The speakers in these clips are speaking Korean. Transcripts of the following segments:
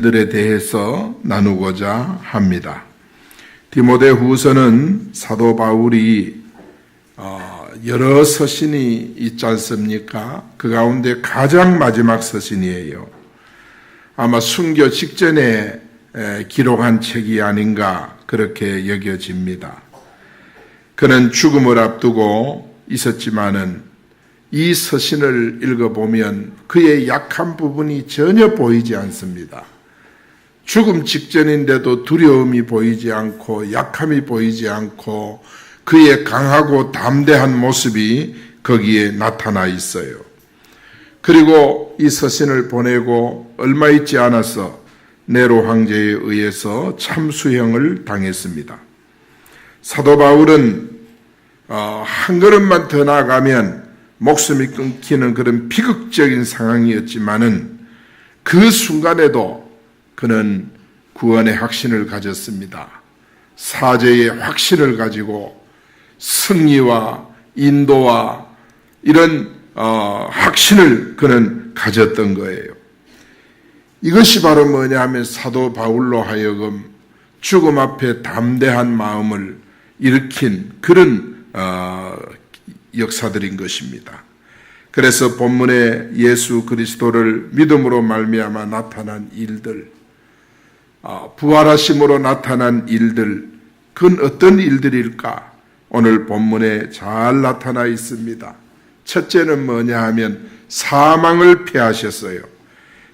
들에 대해서 나누고자 합니다. 디모데후서는 사도 바울이 여러 서신이 있지 않습니까? 그 가운데 가장 마지막 서신이에요. 아마 순교 직전에 기록한 책이 아닌가 그렇게 여겨집니다. 그는 죽음을 앞두고 있었지만은 이 서신을 읽어보면 그의 약한 부분이 전혀 보이지 않습니다. 죽음 직전인데도 두려움이 보이지 않고 약함이 보이지 않고 그의 강하고 담대한 모습이 거기에 나타나 있어요. 그리고 이 서신을 보내고 얼마 있지 않아서 네로 황제에 의해서 참수형을 당했습니다. 사도 바울은 한 걸음만 더 나아가면 목숨이 끊기는 그런 비극적인 상황이었지만은 그 순간에도 그는 구원의 확신을 가졌습니다. 사죄의 확신을 가지고 승리와 인도와 이런 확신을 그는 가졌던 거예요. 이것이 바로 뭐냐 하면 사도 바울로 하여금 죽음 앞에 담대한 마음을 일으킨 그런 역사들인 것입니다. 그래서 본문에 예수 그리스도를 믿음으로 말미암아 나타난 일들, 부활하심으로 나타난 일들, 그건 어떤 일들일까? 오늘 본문에 잘 나타나 있습니다. 첫째는 뭐냐 하면 사망을 패하셨어요.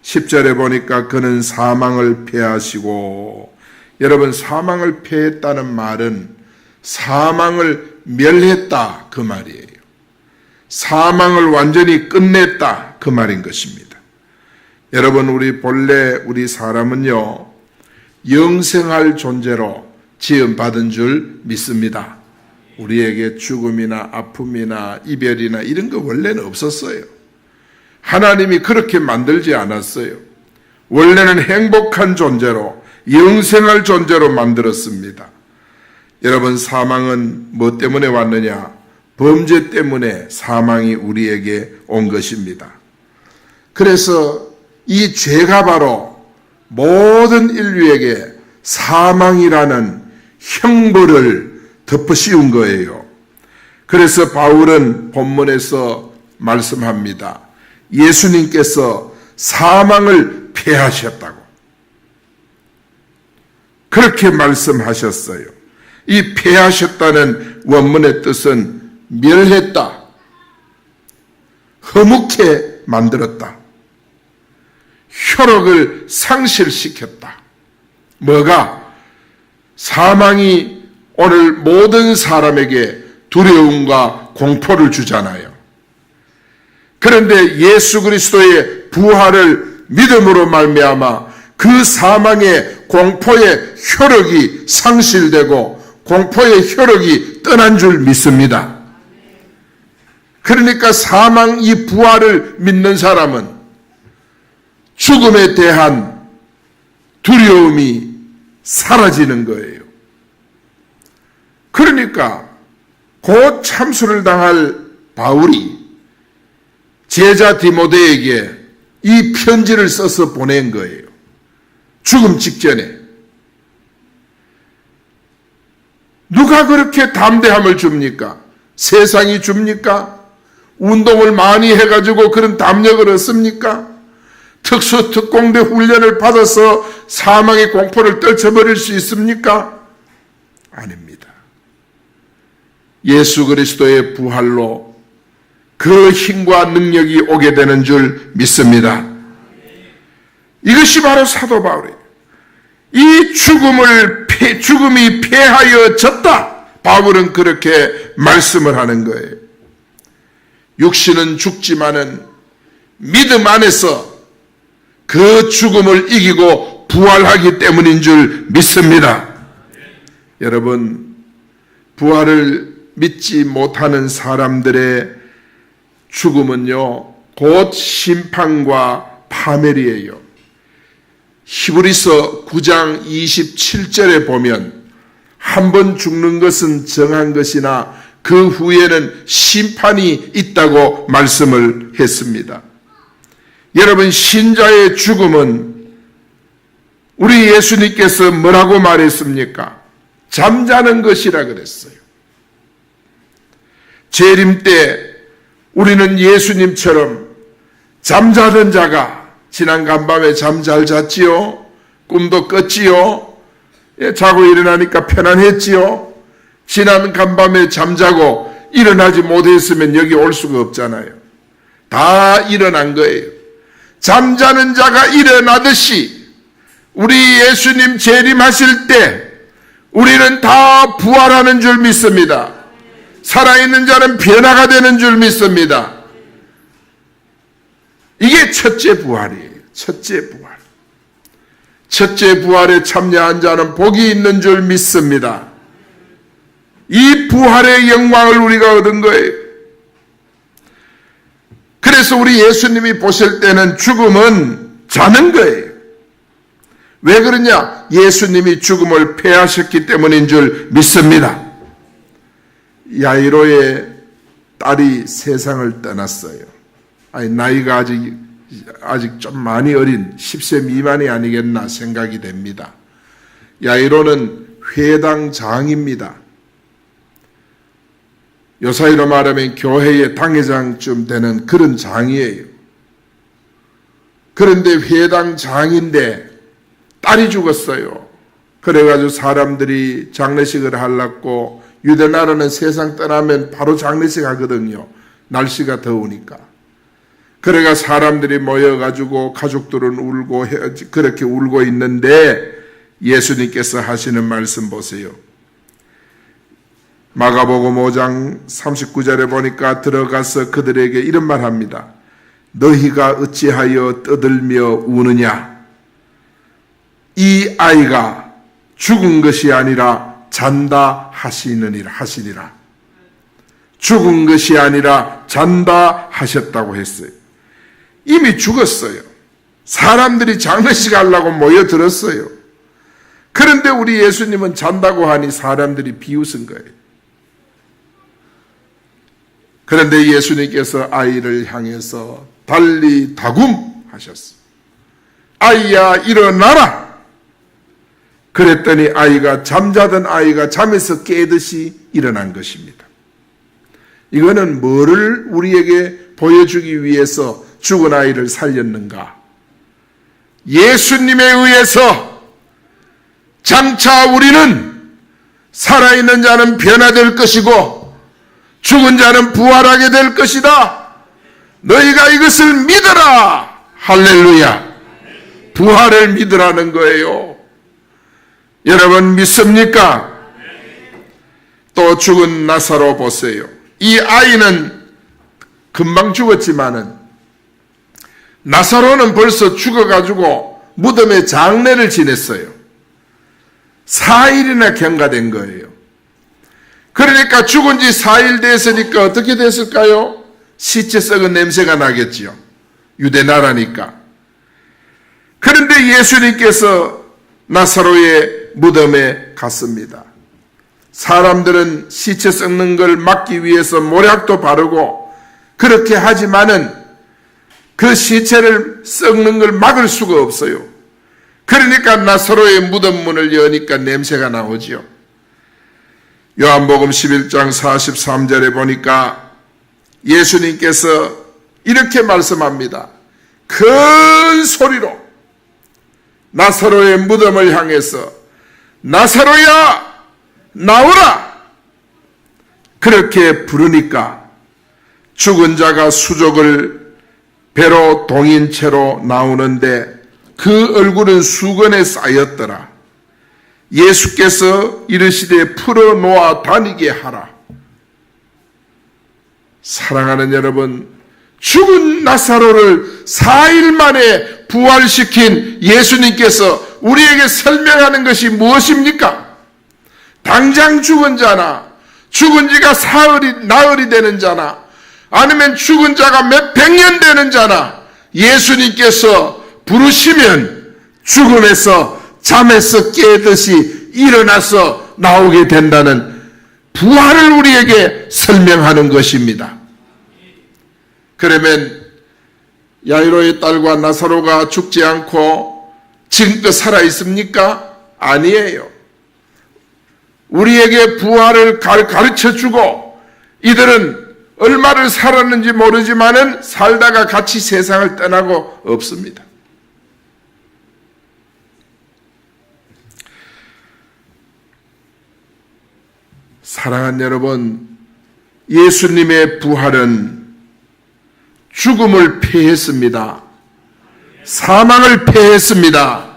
10절에 보니까 그는 사망을 패하시고, 여러분 사망을 패했다는 말은 사망을 멸했다 그 말이에요. 사망을 완전히 끝냈다 그 말인 것입니다. 여러분 우리 사람은요 영생할 존재로 지음받은 줄 믿습니다. 우리에게 죽음이나 아픔이나 이별이나 이런 거 원래는 없었어요. 하나님이 그렇게 만들지 않았어요. 원래는 행복한 존재로 영생할 존재로 만들었습니다. 여러분 사망은 뭐 때문에 왔느냐? 범죄 때문에 사망이 우리에게 온 것입니다. 그래서 이 죄가 바로 모든 인류에게 사망이라는 형벌을 덮어씌운 거예요. 그래서 바울은 본문에서 말씀합니다. 예수님께서 사망을 패하셨다고. 그렇게 말씀하셨어요. 이 패하셨다는 원문의 뜻은 멸했다, 허묵게 만들었다, 효력을 상실시켰다. 뭐가? 사망이 오늘 모든 사람에게 두려움과 공포를 주잖아요. 그런데 예수 그리스도의 부활을 믿음으로 말미암아 그 사망의 공포의 효력이 상실되고 공포의 효력이 떠난 줄 믿습니다. 그러니까 사망 이 부활을 믿는 사람은 죽음에 대한 두려움이 사라지는 거예요. 그러니까 곧 참수를 당할 바울이 제자 디모데에게 이 편지를 써서 보낸 거예요. 죽음 직전에. 누가 그렇게 담대함을 줍니까? 세상이 줍니까? 운동을 많이 해가지고 그런 담력을 얻습니까? 특수특공대 훈련을 받아서 사망의 공포를 떨쳐버릴 수 있습니까? 아닙니다. 예수 그리스도의 부활로 그 힘과 능력이 오게 되는 줄 믿습니다. 이것이 바로 사도 바울이에요. 이 죽음이 패하여졌다. 바울은 그렇게 말씀을 하는 거예요. 육신은 죽지만은 믿음 안에서 그 죽음을 이기고 부활하기 때문인 줄 믿습니다. 여러분, 부활을 믿지 못하는 사람들의 죽음은요, 곧 심판과 파멸이에요. 히브리서 9장 27절에 보면 한 번 죽는 것은 정한 것이나 그 후에는 심판이 있다고 말씀을 했습니다. 여러분 신자의 죽음은 우리 예수님께서 뭐라고 말했습니까? 잠자는 것이라 그랬어요. 재림 때 우리는 예수님처럼 잠자던 자가 지난 간밤에 잠 잘 잤지요? 꿈도 꿨지요? 자고 일어나니까 편안했지요? 지난 간밤에 잠자고 일어나지 못했으면 여기 올 수가 없잖아요. 다 일어난 거예요. 잠자는 자가 일어나듯이 우리 예수님 재림하실 때 우리는 다 부활하는 줄 믿습니다. 살아있는 자는 변화가 되는 줄 믿습니다. 이게 첫째 부활이에요. 첫째 부활. 첫째 부활에 참여한 자는 복이 있는 줄 믿습니다. 이 부활의 영광을 우리가 얻은 거예요. 그래서 우리 예수님이 보실 때는 죽음은 자는 거예요. 왜 그러냐? 예수님이 죽음을 패하셨기 때문인 줄 믿습니다. 야이로의 딸이 세상을 떠났어요. 나이가 아직 좀 많이 어린 10세 미만이 아니겠나 생각이 됩니다. 야이로는 회당장입니다. 요사이로 말하면 교회의 당회장쯤 되는 그런 장이에요. 그런데 회당장인데 딸이 죽었어요. 그래가지고 사람들이 장례식을 하려고, 유대나라는 세상 떠나면 바로 장례식 하거든요. 날씨가 더우니까. 그래가 사람들이 모여가지고 가족들은 울고 그렇게 울고 있는데 예수님께서 하시는 말씀 보세요. 마가복음 5장 39절에 보니까 들어가서 그들에게 이런 말 합니다. 너희가 어찌하여 떠들며 우느냐? 이 아이가 죽은 것이 아니라 잔다 하시니라. 죽은 것이 아니라 잔다 하셨다고 했어요. 이미 죽었어요. 사람들이 장례식 하려고 모여들었어요. 그런데 우리 예수님은 잔다고 하니 사람들이 비웃은 거예요. 그런데 예수님께서 아이를 향해서 달리 다굼 하셨어요. 아이야 일어나라. 그랬더니 잠자던 아이가 잠에서 깨듯이 일어난 것입니다. 이거는 뭐를 우리에게 보여주기 위해서 죽은 아이를 살렸는가? 예수님에 의해서 장차 우리는 살아있는 자는 변화될 것이고 죽은 자는 부활하게 될 것이다. 너희가 이것을 믿어라. 할렐루야. 부활을 믿으라는 거예요. 여러분 믿습니까? 또 죽은 나사로 보세요. 이 아이는 금방 죽었지만은 나사로는 벌써 죽어가지고 무덤에 장례를 지냈어요. 4일이나 경과된 거예요. 그러니까 죽은 지 4일 됐으니까 어떻게 됐을까요? 시체 썩은 냄새가 나겠지요. 유대 나라니까. 그런데 예수님께서 나사로의 무덤에 갔습니다. 사람들은 시체 썩는 걸 막기 위해서 모략도 바르고 그렇게 하지만은 그 시체를 썩는 걸 막을 수가 없어요. 그러니까 나사로의 무덤 문을 여니까 냄새가 나오지요. 요한복음 11장 43절에 보니까 예수님께서 이렇게 말씀합니다. 큰 소리로 나사로의 무덤을 향해서 나사로야 나오라. 그렇게 부르니까 죽은 자가 수족을 배로 동인 채로 나오는데 그 얼굴은 수건에 쌓였더라. 예수께서 이르시되 풀어놓아 다니게 하라. 사랑하는 여러분, 죽은 나사로를 4일 만에 부활시킨 예수님께서 우리에게 설명하는 것이 무엇입니까? 당장 죽은 자나 죽은 지가 나흘이 되는 자나 아니면 죽은 자가 몇 백년 되는 자나 예수님께서 부르시면 죽음에서 잠에서 깨듯이 일어나서 나오게 된다는 부활을 우리에게 설명하는 것입니다. 그러면 야이로의 딸과 나사로가 죽지 않고 지금껏 살아있습니까? 아니에요. 우리에게 부활을 가르쳐주고 이들은 얼마를 살았는지 모르지만은 살다가 같이 세상을 떠나고 없습니다. 사랑하는 여러분, 예수님의 부활은 죽음을 패했습니다. 사망을 패했습니다.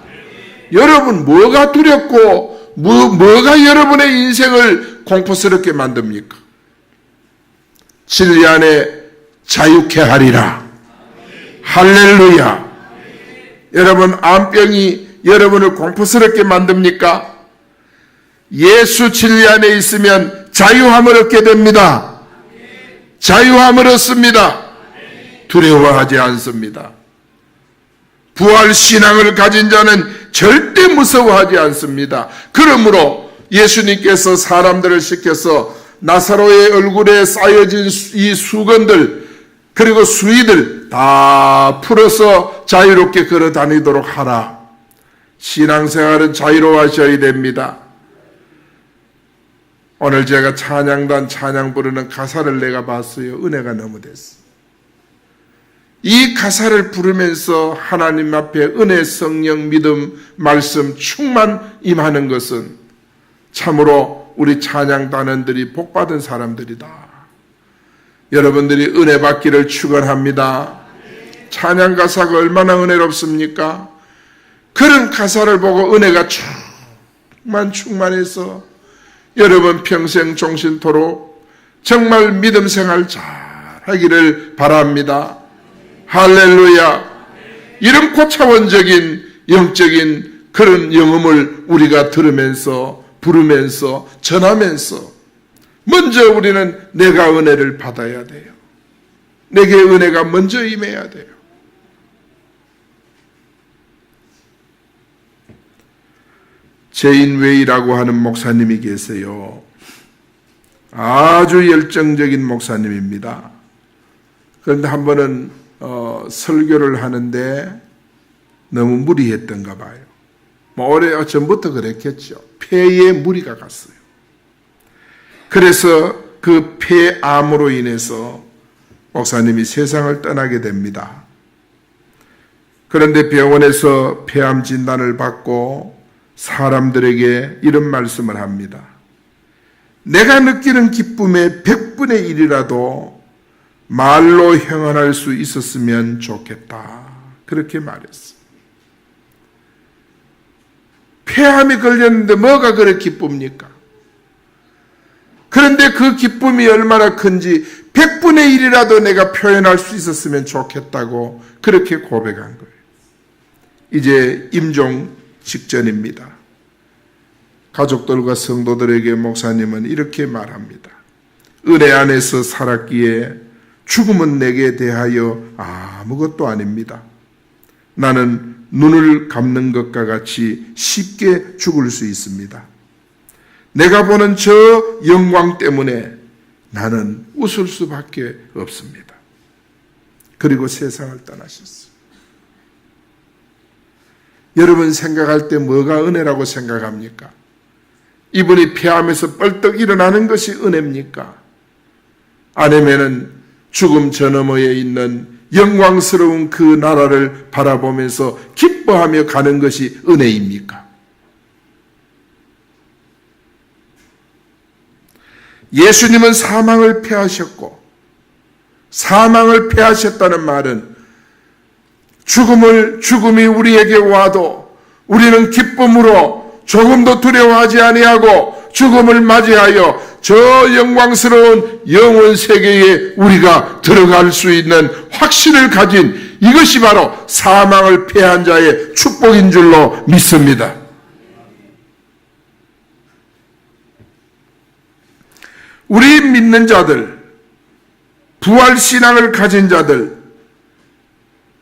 여러분, 뭐가 두렵고 뭐가 여러분의 인생을 공포스럽게 만듭니까? 진리 안에 자유케 하리라. 할렐루야. 여러분, 암병이 여러분을 공포스럽게 만듭니까? 예수 진리 안에 있으면 자유함을 얻게 됩니다. 자유함을 얻습니다. 두려워하지 않습니다. 부활 신앙을 가진 자는 절대 무서워하지 않습니다. 그러므로 예수님께서 사람들을 시켜서 나사로의 얼굴에 쌓여진 이 수건들 그리고 수의들 다 풀어서 자유롭게 걸어 다니도록 하라. 신앙생활은 자유로워하셔야 됩니다. 오늘 제가 찬양단 찬양 부르는 가사를 내가 봤어요. 은혜가 너무 됐어. 이 가사를 부르면서 하나님 앞에 은혜, 성령, 믿음, 말씀, 충만 임하는 것은 참으로 우리 찬양단원들이 복받은 사람들이다. 여러분들이 은혜 받기를 축원합니다. 찬양 가사가 얼마나 은혜롭습니까? 그런 가사를 보고 은혜가 충만해서 여러분 평생 종신토록 정말 믿음 생활 잘 하기를 바랍니다. 할렐루야. 이런 고차원적인 영적인 그런 영음을 우리가 들으면서 부르면서 전하면서 먼저 우리는 내가 은혜를 받아야 돼요. 내게 은혜가 먼저 임해야 돼요. 제인웨이라고 하는 목사님이 계세요. 아주 열정적인 목사님입니다. 그런데 한 번은 설교를 하는데 너무 무리했던가 봐요. 오래 전부터 그랬겠죠. 폐에 무리가 갔어요. 그래서 그 폐암으로 인해서 목사님이 세상을 떠나게 됩니다. 그런데 병원에서 폐암 진단을 받고 사람들에게 이런 말씀을 합니다. 내가 느끼는 기쁨의 100분의 1이라도 말로 형언할 수 있었으면 좋겠다. 그렇게 말했어. 폐암이 걸렸는데 뭐가 그렇게 기쁩니까? 그런데 그 기쁨이 얼마나 큰지 100분의 1이라도 내가 표현할 수 있었으면 좋겠다고 그렇게 고백한 거예요. 이제 임종 직전입니다. 가족들과 성도들에게 목사님은 이렇게 말합니다. 은혜 안에서 살았기에 죽음은 내게 대하여 아무것도 아닙니다. 나는 눈을 감는 것과 같이 쉽게 죽을 수 있습니다. 내가 보는 저 영광 때문에 나는 웃을 수밖에 없습니다. 그리고 세상을 떠나셨어요. 여러분 생각할 때 뭐가 은혜라고 생각합니까? 이분이 폐암에서 뻘떡 일어나는 것이 은혜입니까? 아니면은 죽음 저 너머에 있는 영광스러운 그 나라를 바라보면서 기뻐하며 가는 것이 은혜입니까? 예수님은 사망을 패하셨고, 사망을 패하셨다는 말은 죽음이 우리에게 와도 우리는 기쁨으로 조금도 두려워하지 아니하고 죽음을 맞이하여 저 영광스러운 영원 세계에 우리가 들어갈 수 있는 확신을 가진 이것이 바로 사망을 패한 자의 축복인 줄로 믿습니다. 우리 믿는 자들, 부활신앙을 가진 자들,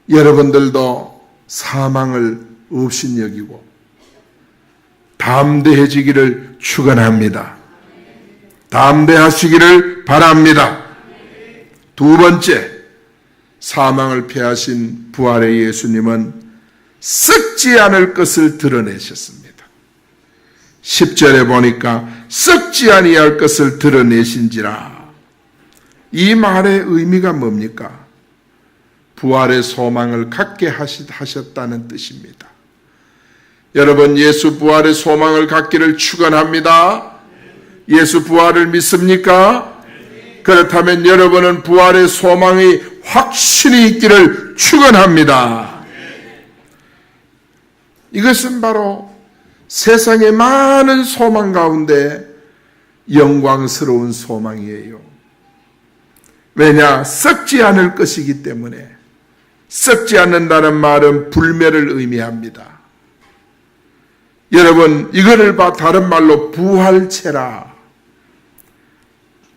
여러분들도 사망을 없인 여기고 담대해지기를 축원합니다. 담대하시기를 바랍니다. 두 번째, 사망을 패하신 부활의 예수님은 썩지 않을 것을 드러내셨습니다. 10절에 보니까 썩지 아니할 것을 드러내신지라. 이 말의 의미가 뭡니까? 부활의 소망을 갖게 하셨다는 뜻입니다. 여러분, 예수 부활의 소망을 갖기를 축원합니다. 예수 부활을 믿습니까? 그렇다면 여러분은 부활의 소망이 확신이 있기를 축원합니다. 이것은 바로 세상의 많은 소망 가운데 영광스러운 소망이에요. 왜냐? 썩지 않을 것이기 때문에. 썩지 않는다는 말은 불멸을 의미합니다. 여러분, 이거를 다른 말로 부활체라.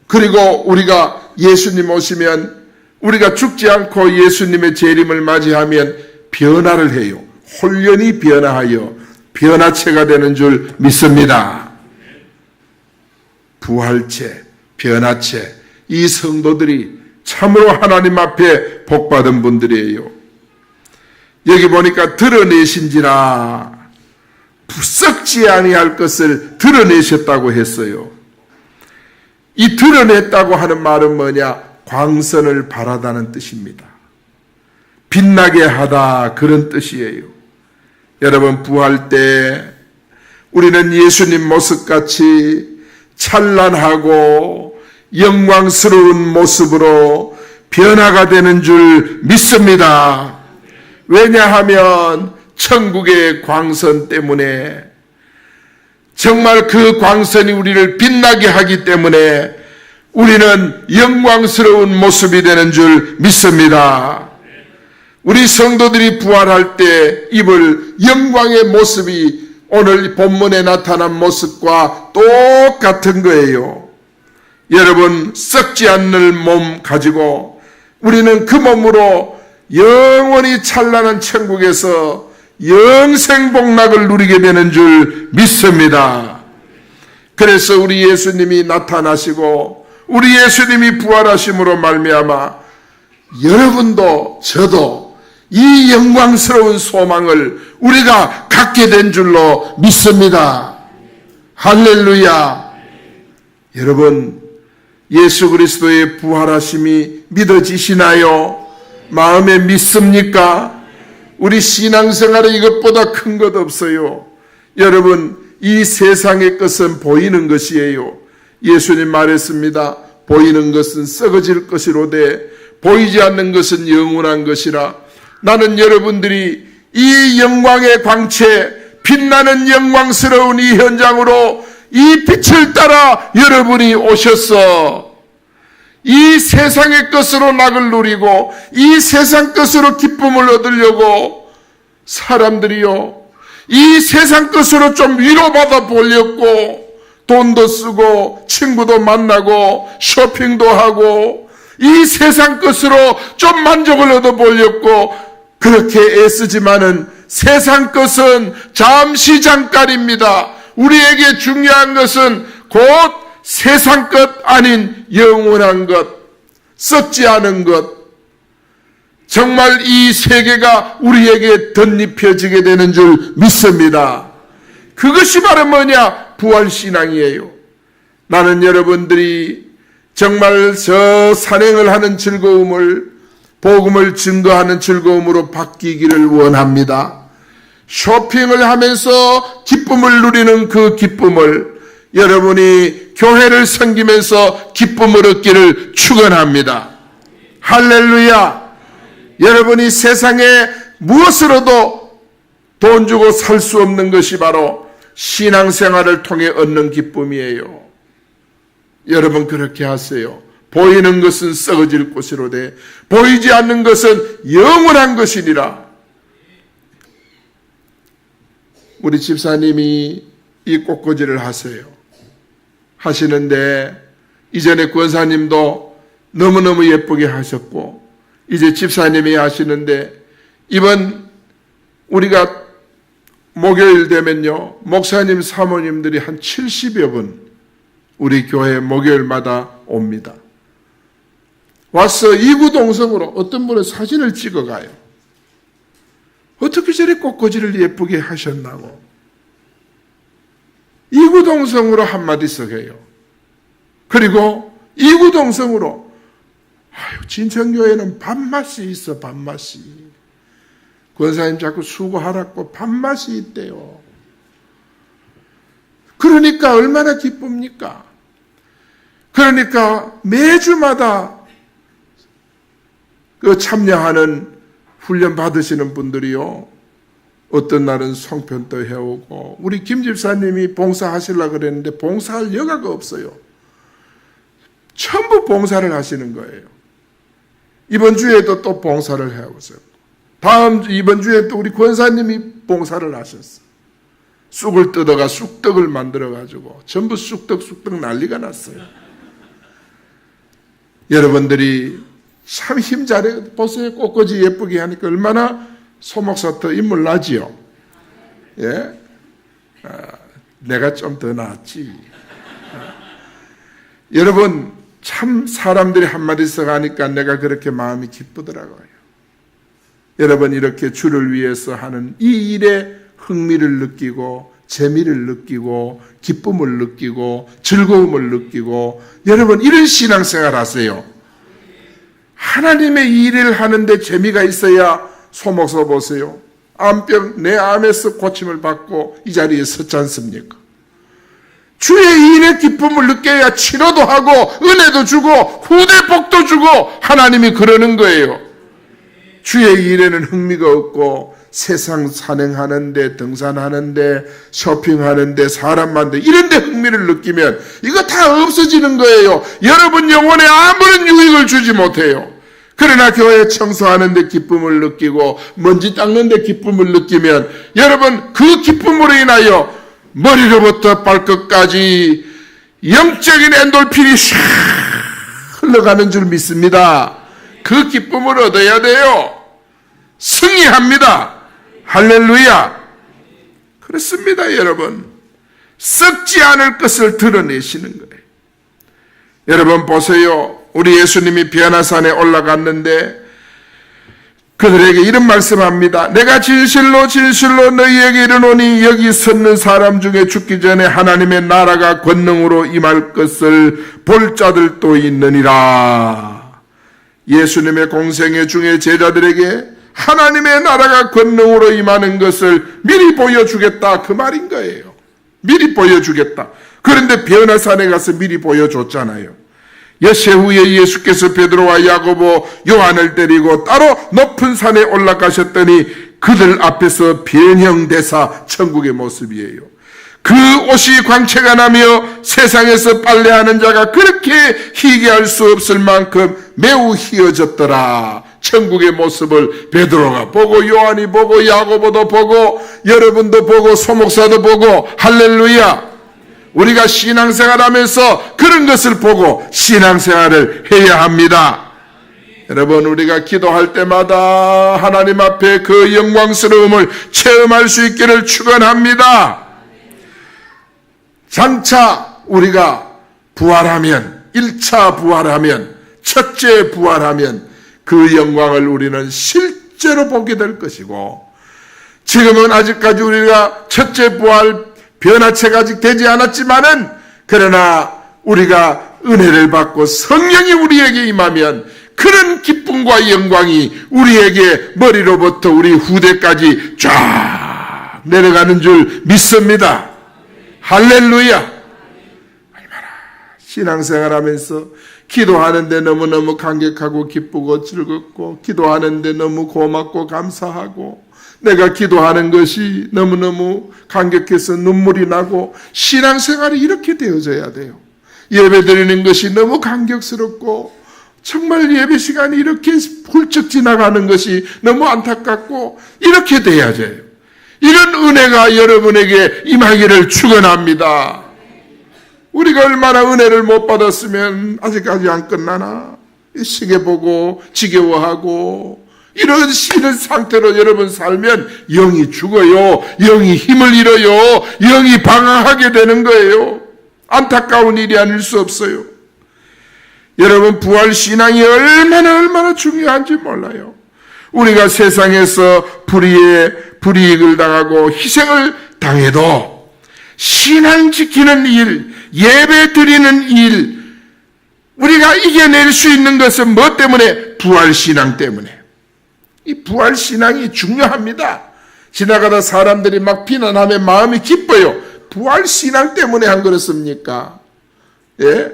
그리고 우리가 예수님 오시면 우리가 죽지 않고 예수님의 재림을 맞이하면 변화를 해요. 홀연히 변화하여 변화체가 되는 줄 믿습니다. 부활체, 변화체, 이 성도들이 참으로 하나님 앞에 복받은 분들이에요. 여기 보니까 드러내신지라. 썩지 아니할 것을 드러내셨다고 했어요. 이 드러냈다고 하는 말은 뭐냐? 광선을 바라다는 뜻입니다. 빛나게 하다, 그런 뜻이에요. 여러분, 부활 때 우리는 예수님 모습같이 찬란하고 영광스러운 모습으로 변화가 되는 줄 믿습니다. 왜냐하면 천국의 광선 때문에, 정말 그 광선이 우리를 빛나게 하기 때문에 우리는 영광스러운 모습이 되는 줄 믿습니다. 우리 성도들이 부활할 때 입을 영광의 모습이 오늘 본문에 나타난 모습과 똑같은 거예요. 여러분, 썩지 않는 몸 가지고 우리는 그 몸으로 영원히 찬란한 천국에서 영생복락을 누리게 되는 줄 믿습니다. 그래서 우리 예수님이 나타나시고 우리 예수님이 부활하심으로 말미암아 여러분도 저도 이 영광스러운 소망을 우리가 갖게 된 줄로 믿습니다. 할렐루야. 여러분, 예수 그리스도의 부활하심이 믿어지시나요? 마음에 믿습니까? 우리 신앙생활에 이것보다 큰 것 없어요. 여러분, 이 세상의 것은 보이는 것이에요. 예수님 말했습니다. 보이는 것은 썩어질 것이로되 보이지 않는 것은 영원한 것이라. 나는 여러분들이 이 영광의 광채, 빛나는 영광스러운 이 현장으로 이 빛을 따라 여러분이 오셨어. 이 세상의 것으로 낙을 누리고 이 세상 것으로 기쁨을 얻으려고 사람들이요, 이 세상 것으로 좀 위로받아 보려고 돈도 쓰고 친구도 만나고 쇼핑도 하고 이 세상 것으로 좀 만족을 얻어 보려고 그렇게 애쓰지만은 세상 것은 잠시 잠깐입니다. 우리에게 중요한 것은 곧 세상 것 아닌 영원한 것, 썩지 않은 것, 정말 이 세계가 우리에게 덧입혀지게 되는 줄 믿습니다. 그것이 바로 뭐냐? 부활신앙이에요. 나는 여러분들이 정말 저 산행을 하는 즐거움을, 복음을 증거하는 즐거움으로 바뀌기를 원합니다. 쇼핑을 하면서 기쁨을 누리는 그 기쁨을 여러분이 교회를 섬기면서 기쁨을 얻기를 축원합니다. 할렐루야. 여러분이 세상에 무엇으로도 돈 주고 살 수 없는 것이 바로 신앙생활을 통해 얻는 기쁨이에요. 여러분, 그렇게 하세요. 보이는 것은 썩어질 것이로되 보이지 않는 것은 영원한 것이니라. 우리 집사님이 이 꽃꽂이를 하시는데 이전에 권사님도 너무너무 예쁘게 하셨고 이제 집사님이 하시는데, 이번 우리가 목요일 되면요, 목사님 사모님들이 한 70여 분 우리 교회 목요일마다 옵니다. 와서 이구동성으로 어떤 분은 사진을 찍어가요. 어떻게 저리 꽃꽂이를 예쁘게 하셨나고 이구동성으로 한마디씩 해요. 그리고 이구동성으로 진천교회는 밥맛이 있어. 밥맛이. 권사님 자꾸 수고하라고 밥맛이 있대요. 그러니까 얼마나 기쁩니까? 그러니까 매주마다 그 참여하는 훈련 받으시는 분들이요, 어떤 날은 송편도 해오고, 우리 김 집사님이 봉사하시려고 그랬는데 봉사할 여가가 없어요. 전부 봉사를 하시는 거예요. 이번 주에도 또 봉사를 해오세요. 이번 주에 또 우리 권사님이 봉사를 하셨어요. 쑥을 뜯어가 쑥떡을 만들어가지고 전부 쑥떡 난리가 났어요. 여러분들이 참 힘 잘해 보세요. 꽃꽂이 예쁘게 하니까 얼마나 소목사 더 인물 나지요. 예? 내가 좀 더 낫지. 여러분 참 사람들이 한마디씩 하니까 내가 그렇게 마음이 기쁘더라고요. 여러분 이렇게 주를 위해서 하는 이 일에 흥미를 느끼고 재미를 느끼고 기쁨을 느끼고 즐거움을 느끼고, 여러분 이런 신앙생활 하세요. 하나님의 일을 하는데 재미가 있어야 소목사 보세요. 암병 내 암에서 고침을 받고 이 자리에 섰지 않습니까? 주의 일의 기쁨을 느껴야 치료도 하고 은혜도 주고 후대복도 주고 하나님이 그러는 거예요. 주의 일에는 흥미가 없고 세상 산행하는데 등산하는데 쇼핑하는데 사람 만데 이런 데 흥미를 느끼면 이거 다 없어지는 거예요. 여러분 영혼에 아무런 유익을 주지 못해요. 그러나 교회 청소하는 데 기쁨을 느끼고 먼지 닦는 데 기쁨을 느끼면 여러분 그 기쁨으로 인하여 머리로부터 발끝까지 영적인 엔돌핀이 샥 흘러가는 줄 믿습니다. 그 기쁨을 얻어야 돼요. 승리합니다. 할렐루야. 그렇습니다. 여러분 썩지 않을 것을 드러내시는 거예요. 여러분 보세요. 우리 예수님이 변화산에 올라갔는데 그들에게 이런 말씀합니다. 내가 진실로 진실로 너희에게 이르노니 여기 섰는 사람 중에 죽기 전에 하나님의 나라가 권능으로 임할 것을 볼 자들도 있느니라. 예수님의 공생애 중에 제자들에게 하나님의 나라가 권능으로 임하는 것을 미리 보여주겠다 그 말인 거예요. 미리 보여주겠다. 그런데 변화산에 가서 미리 보여줬잖아요. 여세 후에 예수께서 베드로와 야고보 요한을 데리고 따로 높은 산에 올라가셨더니 그들 앞에서 변형대사 천국의 모습이에요. 그 옷이 광채가 나며 세상에서 빨래하는 자가 그렇게 희귀할 수 없을 만큼 매우 희어졌더라. 천국의 모습을 베드로가 보고 요한이 보고 야고보도 보고 여러분도 보고 소목사도 보고 할렐루야. 우리가 신앙생활하면서 그런 것을 보고 신앙생활을 해야 합니다. 여러분 우리가 기도할 때마다 하나님 앞에 그 영광스러움을 체험할 수 있기를 축원합니다. 장차 우리가 부활하면 1차 부활하면 첫째 부활하면 그 영광을 우리는 실제로 보게 될 것이고, 지금은 아직까지 우리가 첫째 부활 변화체가 아직 되지 않았지만은 그러나 우리가 은혜를 받고 성령이 우리에게 임하면 그런 기쁨과 영광이 우리에게 머리로부터 우리 후대까지 쫙 내려가는 줄 믿습니다. 할렐루야. 얼마나 신앙생활하면서 기도하는데 너무너무 감격하고 기쁘고 즐겁고 기도하는데 너무 고맙고 감사하고 내가 기도하는 것이 너무너무 감격해서 눈물이 나고 신앙생활이 이렇게 되어져야 돼요. 예배드리는 것이 너무 감격스럽고 정말 예배 시간이 이렇게 훌쩍 지나가는 것이 너무 안타깝고 이렇게 돼야 돼요. 이런 은혜가 여러분에게 임하기를 축원합니다. 우리가 얼마나 은혜를 못 받았으면 아직까지 안 끝나나? 시계 보고 지겨워하고 이런 상태로 여러분 살면 영이 죽어요. 영이 힘을 잃어요. 영이 방황하게 되는 거예요. 안타까운 일이 아닐 수 없어요. 여러분 부활신앙이 얼마나 중요한지 몰라요. 우리가 세상에서 불이익을 당하고 희생을 당해도 신앙 지키는 일, 예배 드리는 일, 우리가 이겨낼 수 있는 것은 뭐 때문에? 부활신앙 때문에. 이 부활신앙이 중요합니다. 지나가다 사람들이 막 비난하면 마음이 기뻐요. 부활신앙 때문에 한 거였습니까? 예?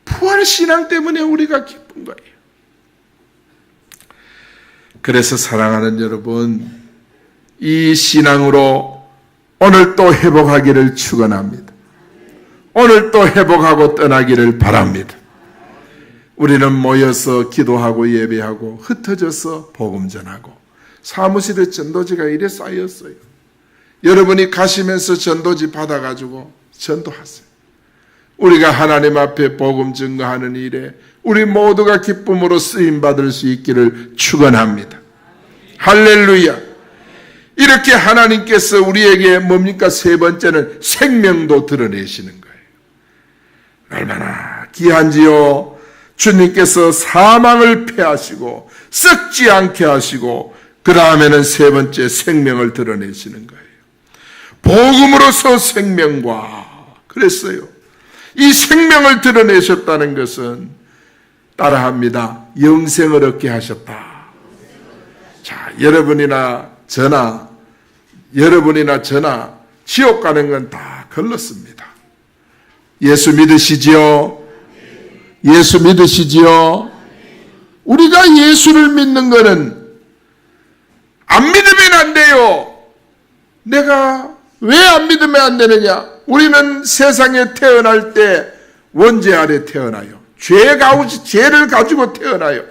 부활신앙 때문에 우리가 기쁜 거예요. 그래서 사랑하는 여러분, 이 신앙으로 오늘 또 회복하기를 축원합니다. 오늘 또 회복하고 떠나기를 바랍니다. 우리는 모여서 기도하고 예배하고 흩어져서 복음 전하고 사무실에 전도지가 이래 쌓였어요. 여러분이 가시면서 전도지 받아가지고 전도하세요. 우리가 하나님 앞에 복음 증거하는 일에 우리 모두가 기쁨으로 쓰임받을 수 있기를 축원합니다. 할렐루야. 이렇게 하나님께서 우리에게 뭡니까? 세 번째는 생명도 드러내시는 거예요. 얼마나 귀한지요. 주님께서 사망을 패하시고 썩지 않게 하시고 그 다음에는 세 번째 생명을 드러내시는 거예요. 복음으로서 생명과 그랬어요. 이 생명을 드러내셨다는 것은 따라합니다. 영생을 얻게 하셨다. 자, 여러분이나 저나 지옥 가는 건 다 걸렀습니다. 예수 믿으시지요? 예수 믿으시지요? 우리가 예수를 믿는 것은 안 믿으면 안 돼요. 내가 왜 안 믿으면 안 되느냐? 우리는 세상에 태어날 때 원죄 아래 태어나요. 죄를 가지고 태어나요.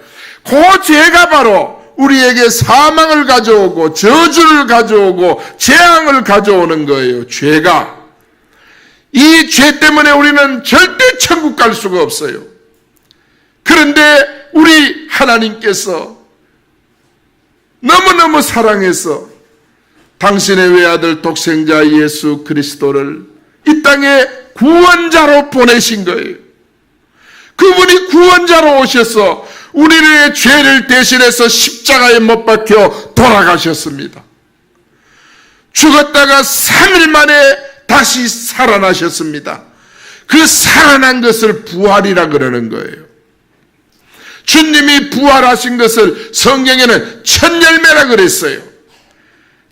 그 죄가 바로 우리에게 사망을 가져오고 저주를 가져오고 재앙을 가져오는 거예요. 죄가. 이 죄 때문에 우리는 절대 천국 갈 수가 없어요. 그런데 우리 하나님께서 너무너무 사랑해서 당신의 외아들 독생자 예수 그리스도를 이 땅에 구원자로 보내신 거예요. 그분이 구원자로 오셔서 우리의 죄를 대신해서 십자가에 못 박혀 돌아가셨습니다. 죽었다가 3일 만에 다시 살아나셨습니다. 그 살아난 것을 부활이라 그러는 거예요. 주님이 부활하신 것을 성경에는 첫 열매라 그랬어요.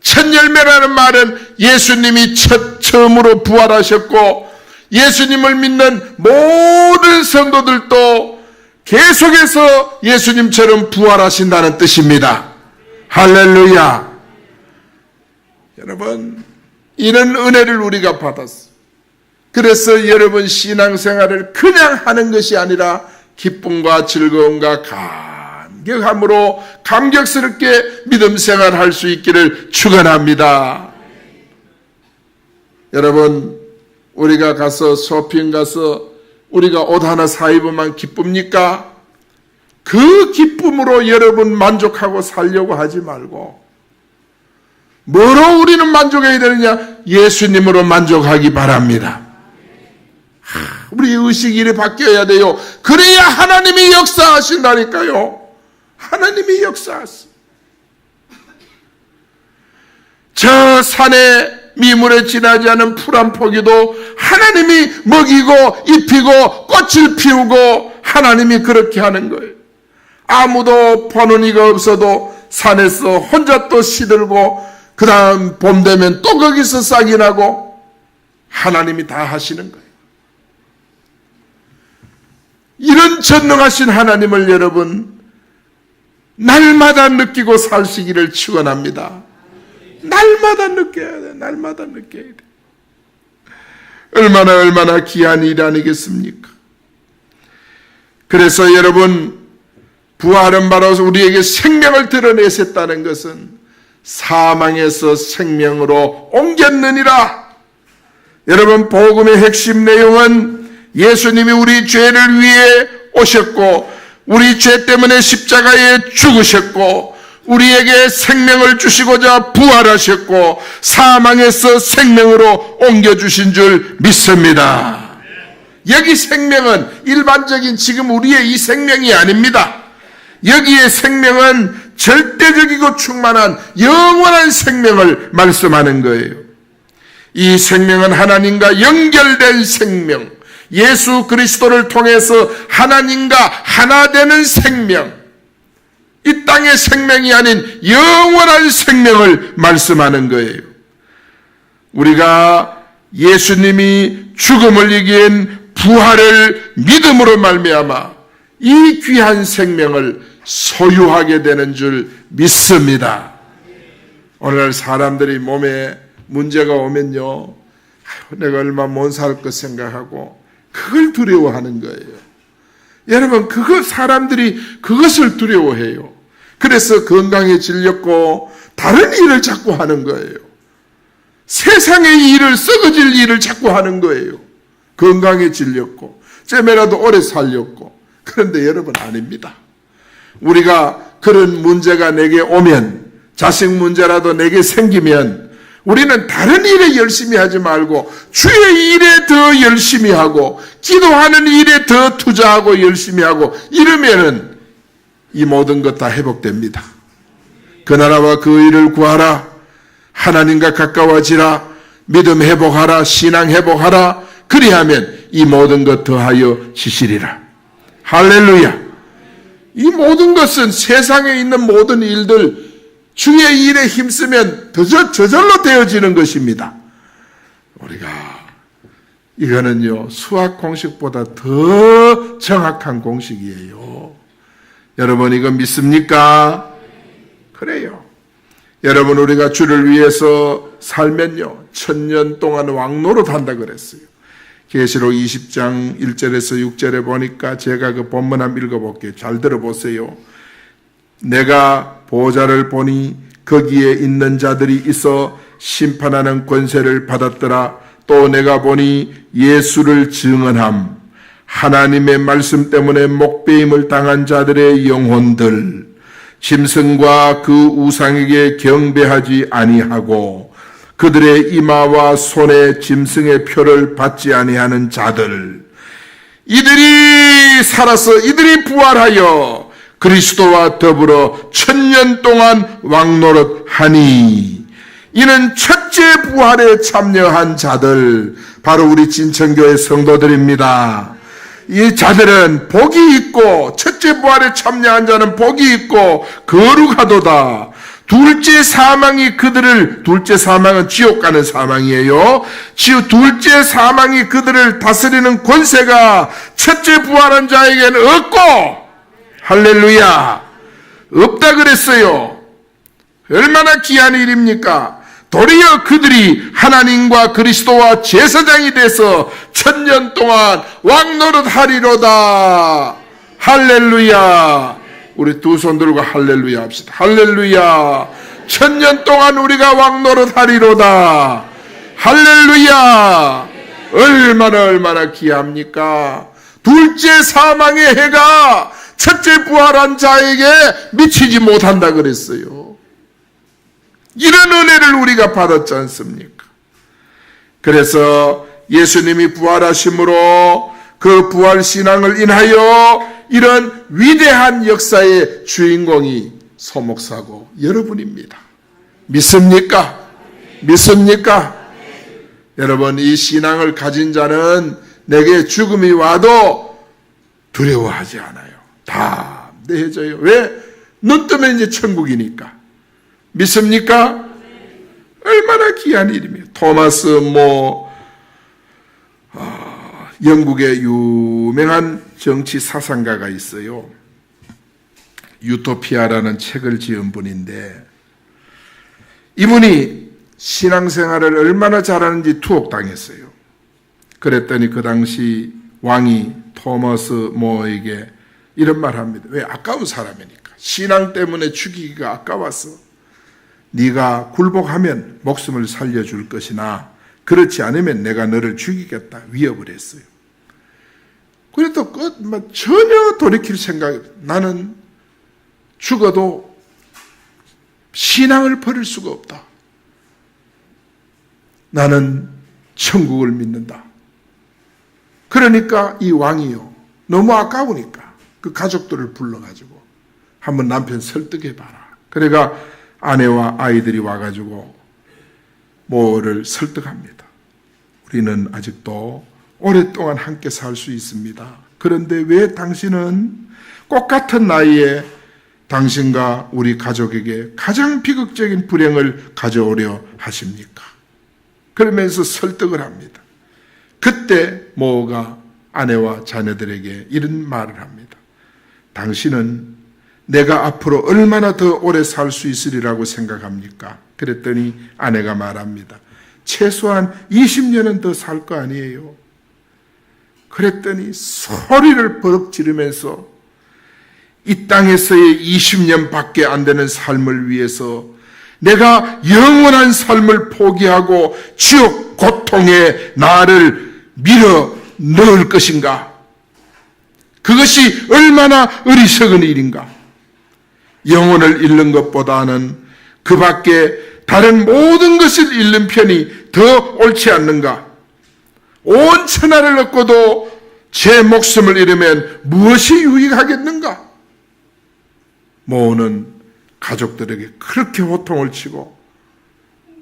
첫 열매라는 말은 예수님이 처음으로 부활하셨고 예수님을 믿는 모든 성도들도 계속해서 예수님처럼 부활하신다는 뜻입니다. 할렐루야. 여러분, 이런 은혜를 우리가 받았어요. 그래서 여러분 신앙생활을 그냥 하는 것이 아니라 기쁨과 즐거움과 감격함으로 감격스럽게 믿음 생활할 수 있기를 축원합니다. 여러분, 우리가 가서 쇼핑 가서 우리가 옷 하나 사 입으면 기쁩니까? 그 기쁨으로 여러분 만족하고 살려고 하지 말고 뭐로 우리는 만족해야 되느냐? 예수님으로 만족하기 바랍니다. 우리 의식이 이래 바뀌어야 돼요. 그래야 하나님이 역사하신다니까요. 하나님이 역사하시. 저 산에 미물에 지나지 않은 풀 한 포기도 하나님이 먹이고 입히고 꽃을 피우고 하나님이 그렇게 하는 거예요. 아무도 보는 이가 없어도 산에서 혼자 또 시들고 그 다음 봄 되면 또 거기서 싹이 나고 하나님이 다 하시는 거예요. 이런 전능하신 하나님을 여러분 날마다 느끼고 사시기를 축원합니다. 날마다 느껴야 돼. 날마다 느껴야 돼. 얼마나 귀한 일 아니겠습니까? 그래서 여러분 부활은 바로 우리에게 생명을 드러내셨다는 것은 사망에서 생명으로 옮겼느니라. 여러분 복음의 핵심 내용은 예수님이 우리 죄를 위해 오셨고 우리 죄 때문에 십자가에 죽으셨고 우리에게 생명을 주시고자 부활하셨고 사망에서 생명으로 옮겨주신 줄 믿습니다. 여기 생명은 일반적인 지금 우리의 이 생명이 아닙니다. 여기에 생명은 절대적이고 충만한 영원한 생명을 말씀하는 거예요. 이 생명은 하나님과 연결된 생명, 예수 그리스도를 통해서 하나님과 하나 되는 생명, 이 땅의 생명이 아닌 영원한 생명을 말씀하는 거예요. 우리가 예수님이 죽음을 이긴 부활을 믿음으로 말미암아 이 귀한 생명을 소유하게 되는 줄 믿습니다. 오늘날 사람들이 몸에 문제가 오면요, 내가 얼마 못 살 것 생각하고 그걸 두려워하는 거예요. 여러분, 사람들이 그것을 두려워해요. 그래서 건강에 질렸고 다른 일을 자꾸 하는 거예요. 세상의 일을, 썩어질 일을 자꾸 하는 거예요. 건강에 질렸고 쯤에라도 오래 살렸고. 그런데 여러분, 아닙니다. 우리가 그런 문제가 내게 오면, 자식 문제라도 내게 생기면 우리는 다른 일에 열심히 하지 말고 주의 일에 더 열심히 하고 기도하는 일에 더 투자하고 열심히 하고 이러면은 이 모든 것 다 회복됩니다. 그 나라와 그 일을 구하라. 하나님과 가까워지라. 믿음 회복하라. 신앙 회복하라. 그리하면 이 모든 것 더하여 지시리라. 할렐루야. 이 모든 것은 세상에 있는 모든 일들 주의 일에 힘쓰면 저절로 되어지는 것입니다. 우리가 이거는요, 수학 공식보다 더 정확한 공식이에요. 여러분, 이거 믿습니까? 그래요. 여러분, 우리가 주를 위해서 살면요, 1000년 동안 왕노릇 한다 그랬어요. 계시록 20장 1절에서 6절에 보니까 제가 그 본문 한번 읽어볼게요. 잘 들어보세요. 내가 보좌를 보니 거기에 있는 자들이 있어 심판하는 권세를 받았더라. 또 내가 보니 예수를 증언함, 하나님의 말씀 때문에 목배임을 당한 자들의 영혼들, 짐승과 그 우상에게 경배하지 아니하고 그들의 이마와 손에 짐승의 표를 받지 아니하는 자들, 이들이 살아서 이들이 부활하여 그리스도와 더불어 1000년 동안 왕노릇하니, 이는 첫째 부활에 참여한 자들, 바로 우리 진천교회 성도들입니다. 이 자들은 복이 있고, 첫째 부활에 참여한 자는 복이 있고 거룩하도다. 둘째 사망은 지옥 가는 사망이에요. 둘째 사망이 그들을 다스리는 권세가 첫째 부활한 자에게는 없고, 할렐루야, 없다 그랬어요. 얼마나 귀한 일입니까? 도리어 그들이 하나님과 그리스도와 제사장이 돼서 1000년 동안 왕노릇하리로다. 할렐루야. 우리 두 손 들고 할렐루야 합시다. 할렐루야. 1000년 동안 우리가 왕노릇하리로다. 할렐루야. 얼마나 귀합니까? 둘째 사망의 해가 첫째 부활한 자에게 미치지 못한다 그랬어요. 이런 은혜를 우리가 받았지 않습니까? 그래서 예수님이 부활하심으로 그 부활 신앙을 인하여 이런 위대한 역사의 주인공이 소목사고 여러분입니다. 믿습니까? 믿습니까? 여러분, 이 신앙을 가진 자는 내게 죽음이 와도 두려워하지 않아요. 담대해져요. 왜? 눈 뜨면 이제 천국이니까. 믿습니까? 얼마나 귀한 일이며. 토마스 영국의 유명한 정치 사상가가 있어요. 유토피아라는 책을 지은 분인데, 이분이 신앙생활을 얼마나 잘하는지 투옥당했어요. 그랬더니 그 당시 왕이 토마스 모어에게 이런 말 합니다. 왜? 아까운 사람이니까. 신앙 때문에 죽이기가 아까워서 네가 굴복하면 목숨을 살려줄 것이나 그렇지 않으면 내가 너를 죽이겠다 위협을 했어요. 그래도 전혀 돌이킬 생각이, 나는 죽어도 신앙을 버릴 수가 없다. 나는 천국을 믿는다. 그러니까 이 왕이요, 너무 아까우니까 그 가족들을 불러가지고 한번 남편 설득해봐라. 그래가 아내와 아이들이 와가지고 모를 설득합니다. 우리는 아직도 오랫동안 함께 살 수 있습니다. 그런데 왜 당신은 꼭 같은 나이에 당신과 우리 가족에게 가장 비극적인 불행을 가져오려 하십니까? 그러면서 설득을 합니다. 그때 모가 아내와 자녀들에게 이런 말을 합니다. 당신은 내가 앞으로 얼마나 더 오래 살 수 있으리라고 생각합니까? 그랬더니 아내가 말합니다. 최소한 20년은 더 살 거 아니에요. 그랬더니 소리를 버럭 지르면서 이 땅에서의 20년밖에 안 되는 삶을 위해서 내가 영원한 삶을 포기하고 지옥 고통에 나를 밀어 넣을 것인가? 그것이 얼마나 어리석은 일인가? 영혼을 잃는 것보다는 그 밖에 다른 모든 것을 잃는 편이 더 옳지 않는가? 온 천하를 얻고도 제 목숨을 잃으면 무엇이 유익하겠는가? 모는 가족들에게 그렇게 호통을 치고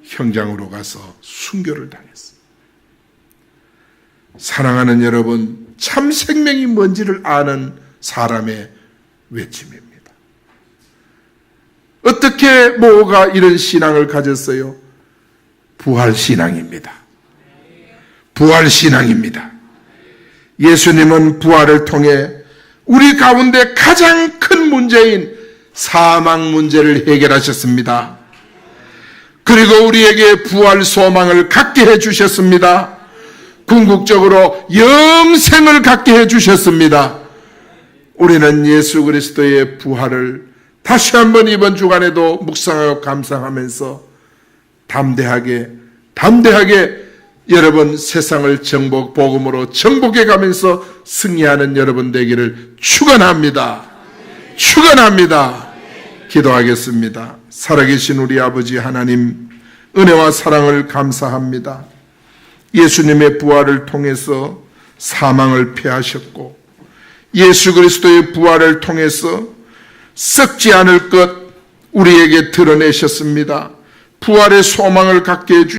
형장으로 가서 순교를 당했습니다. 사랑하는 여러분, 참 생명이 뭔지를 아는 사람의 외침입니다. 어떻게 모가 이런 신앙을 가졌어요? 부활신앙입니다. 부활신앙입니다. 예수님은 부활을 통해 우리 가운데 가장 큰 문제인 사망 문제를 해결하셨습니다. 그리고 우리에게 부활 소망을 갖게 해주셨습니다. 궁극적으로 영생을 갖게 해주셨습니다. 우리는 예수 그리스도의 부활을 다시 한번 이번 주간에도 묵상하고 감상하면서 담대하게 여러분 세상을 복음으로 정복해 가면서 승리하는 여러분 되기를 축원합니다. 축원합니다. 기도하겠습니다. 살아계신 우리 아버지 하나님, 은혜와 사랑을 감사합니다. 예수님의 부활을 통해서 사망을 패하셨고 예수 그리스도의 부활을 통해서 썩지 않을 것 우리에게 드러내셨습니다. 부활의 소망을 갖게 해주셨습니다.